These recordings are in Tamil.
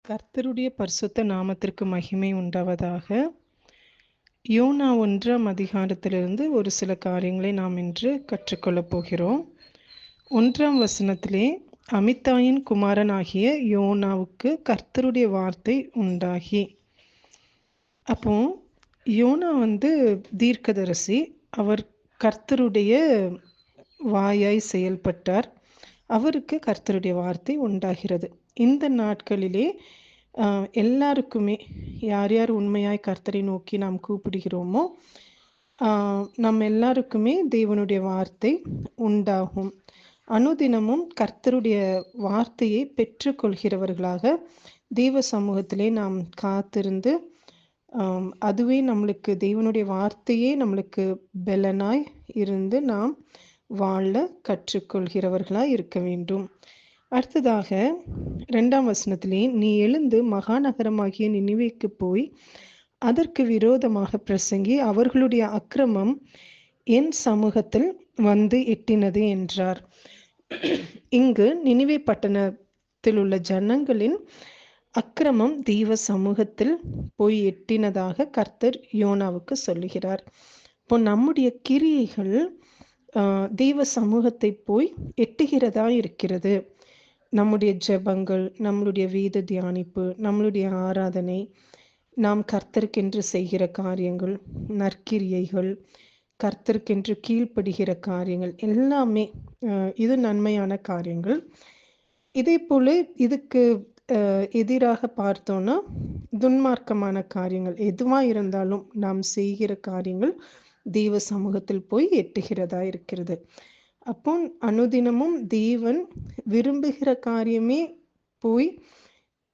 கர்த்தருடைய பரிசுத்த நாமத்திற்கு மகிமை உண்டாவதாக. யோனா 1ஆம் அதிகாரத்திலிருந்து ஒரு சில காரியங்களை நாம் இன்று கற்றுக்கொள்ளப் போகிறோம். 1ஆம் வசனத்திலே, அமித்தாயின் குமாரனாகிய யோனாவுக்கு கர்த்தருடைய வார்த்தை உண்டாகி. அப்போ யோனா தீர்க்கதரிசி. அவர் கர்த்தருடைய வாயாய் செயல்பட்டார். அவருக்கு கர்த்தருடைய வார்த்தை உண்டாகிறது. இந்த நாட்களிலே எல்லாருக்குமே யார் யார் உண்மையாய் கர்த்தரை நோக்கி நாம் கூப்பிடுகிறோமோ நம்ம எல்லாருக்குமே தேவனுடைய வார்த்தை உண்டாகும். அனுதினமும் கர்த்தருடைய வார்த்தையை பெற்றுக்கொள்கிறவர்களாக தேவ சமூகத்திலே நாம் காத்திருந்து அதுவே நம்மளுக்கு தேவனுடைய வார்த்தையே நம்மளுக்கு பலனாய் இருந்து நாம் வாழ கற்றுக்கொள்கிறவர்களாய் இருக்க வேண்டும். அடுத்ததாக 2ஆம் வசனத்திலே, நீ எழுந்து மகாநகரமாகிய நினிவேக்கு போய் அதற்கு விரோதமாக பிரசங்கி அவர்களுடைய அக்கிரமம் என் சமூகத்தில் வந்து எட்டினது என்றார். இங்கு நினிவே பட்டணத்தில் உள்ள ஜனங்களின் அக்கிரமம் தெய்வ சமூகத்தில் போய் எட்டினதாக கர்த்தர் யோனாவுக்கு சொல்லுகிறார். இப்போ நம்முடைய கிரியைகள் தெய்வ சமூகத்தை போய் எட்டுகிறதா இருக்கிறது. நம்முடைய ஜெபங்கள், நம்மளுடைய வேத தியானிப்பு, நம்மளுடைய ஆராதனை, நாம் கர்த்தருக்கென்று செய்கிற காரியங்கள், நற்கிரியைகள், கர்த்தருக்கென்று கீழ்ப்படுகிற காரியங்கள் எல்லாமே இது நன்மையான காரியங்கள். இதே போல இதுக்கு எதிராக பார்த்தோன்னா துன்மார்க்கமான காரியங்கள் எதுவாக இருந்தாலும் நாம் செய்கிற காரியங்கள் தெய்வ சமூகத்தில் போய் எட்டுகிறதா இருக்கிறது. அப்போ அனுதினமும் தேவன் விரும்புகிற காரியமே போய்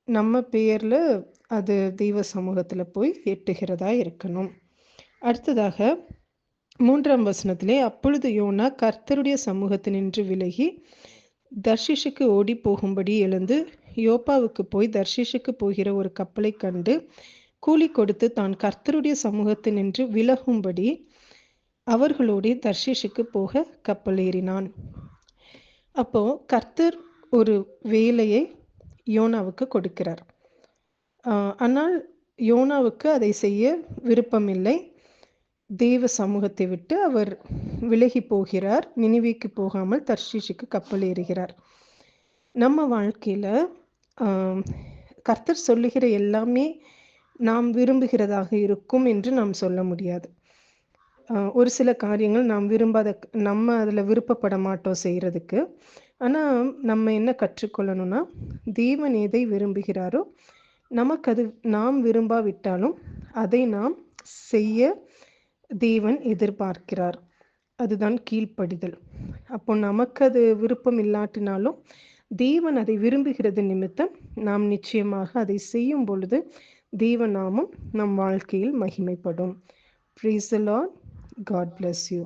நம்ம பெயர்ல அது தெய்வ சமூகத்துல போய் எட்டுகிறதா இருக்கணும். அடுத்ததாக 3ஆம் வசனத்திலே, அப்பொழுது யோனா கர்த்தருடைய சமூகத்தினின்று விலகி தர்ஷீஷுக்கு ஓடி போகும்படி எழுந்து யோப்பாவுக்கு போய் தர்ஷீஷுக்கு போகிற ஒரு கப்பலை கண்டு கூலி கொடுத்து தான் கர்த்தருடைய சமூகத்தினின்று விலகும்படி அவர்களோடு தர்ஷீஷுக்கு போக கப்பல் ஏறினான். அப்போ கர்த்தர் ஒரு வேலையை யோனாவுக்கு கொடுக்கிறார். ஆனால் யோனாவுக்கு அதை செய்ய விருப்பமில்லை. தேவ சமூகத்தை விட்டு அவர் விலகி போகிறார். நினிவேக்கு போகாமல் தர்ஷீஷுக்கு கப்பல் ஏறுகிறார். நம்ம வாழ்க்கையில கர்த்தர் சொல்லுகிற எல்லாமே நாம் விரும்புகிறதாக இருக்கும் என்று நாம் சொல்ல முடியாது. ஒரு சில காரியங்கள் நாம் நம்ம அதில் விருப்பப்பட மாட்டோம் செய்கிறதுக்கு. ஆனால் நம்ம என்ன கற்றுக்கொள்ளணும்னா, தேவன் எதை விரும்புகிறாரோ நமக்கு அது நாம் விரும்பாவிட்டாலும் அதை நாம் செய்ய தேவன் எதிர்பார்க்கிறார். அதுதான் கீழ்ப்படிதல். அப்போ நமக்கு அது விருப்பம் இல்லாட்டினாலும் தேவன் அதை விரும்புகிறது நிமித்தம் நாம் நிச்சயமாக அதை செய்யும் பொழுது தேவ நாமம் நம் வாழ்க்கையில் மகிமைப்படும். Praise the Lord. God bless you.